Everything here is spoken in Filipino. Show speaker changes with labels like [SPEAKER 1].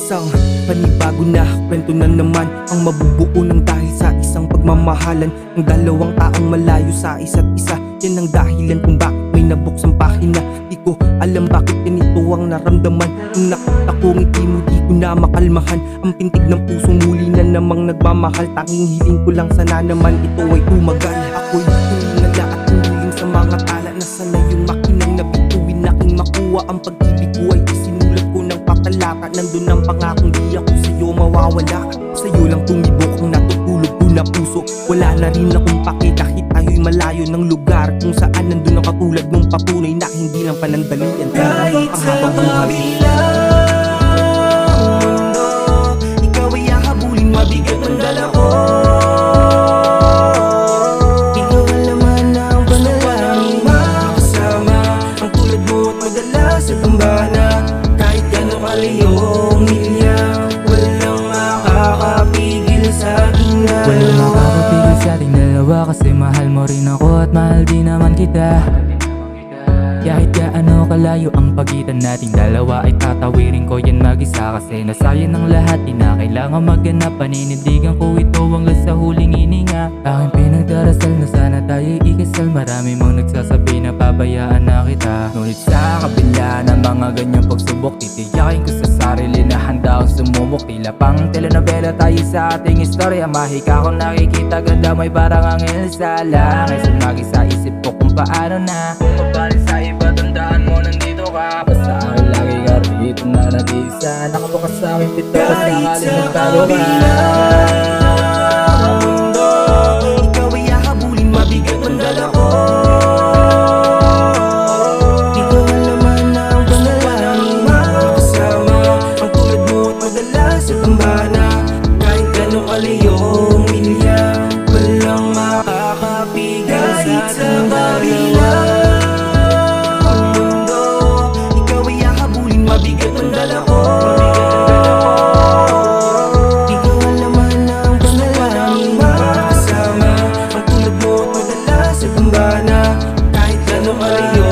[SPEAKER 1] Isang panibago na kwento na naman ang mabubuo ng dahil sa isang pagmamahalan ng dalawang taong malayo sa isa't isa. Yan ang dahilan kung bakit may nabuksang pahina. Di ko alam bakit ganito ang naramdaman. Kung nakita ko ngiti mo di ko na makalmahan. Ang pintig ng puso muli na namang nagmamahal. Tanging hiling ko lang sana naman ito ay tumagal. Ako'y hinala at hiniling sa mga tala na sana yung makinang nabituin aking makuha. Ang pag-ibig ko ay isinulat ko ng patalata. Nandun ang pangakong di ako sa'yo mawawala. Sa'yo lang tumibok ang natutulog ko na puso. Wala na rin akong paki kahit tayo'y malayo ng lugar kung saan nandun ang katulad mong patunay na hindi lang panandalian.
[SPEAKER 2] Kahit sa kabilang mundo, ikaw ay hahabulin, mabigat ang dala ko. Ikaw ang laman ng panalangin, makasama ang tulad mo at madala sa dambana. Kahit gano'ng kalayong milya, walang makakapigil sa aking dalawa.
[SPEAKER 3] Walang makakapigil sa ating dalawa, kasi mahal mo rin ako at mahal din naman kita. Kahit gaano kalayo ang pagitan nating dalawa, ay tatawirin ko yan mag-isa. Kasi nasaya ng lahat, di na kailangan maghanap. Paninindigan ko ito hanggang sa huling hininga. Aking pinagdarasal na sana tayo'y ikasal. Marami mong nagsasabi na pabayaan na kita. Ngunit sa kabila ng mga ganyang pagsubok, titiyakin ko sa sarili na handa akong sumubok. Tila pang telenovela tayo sa ating istorya. Mahika kong nakikita, ganda mo'y parang angel sa langit. Sumagi sa isip ko kung paano na kung mabalik sa iba, tandaan mo nandito ka. Basta akin lagi ka rito na nag-iisa. Nakabukas sa aking pito,
[SPEAKER 2] Kahit
[SPEAKER 3] sakali
[SPEAKER 2] sa
[SPEAKER 3] magtago ka.
[SPEAKER 2] kabilang mundo, ikaw ay hahabulin, mabigat ang dala ko. Ikaw ang laman ng panalangin, makasama ang tulad mo at madala sa dambana. Kahit gano'ng kalayong milya, walang makakapigil sa ating dalawa. Mabigat ang dala ko. Ikaw ang laman ng panalangin, makasama ang tulad mo at madala sa dambana. Kahit gano'ng kalayo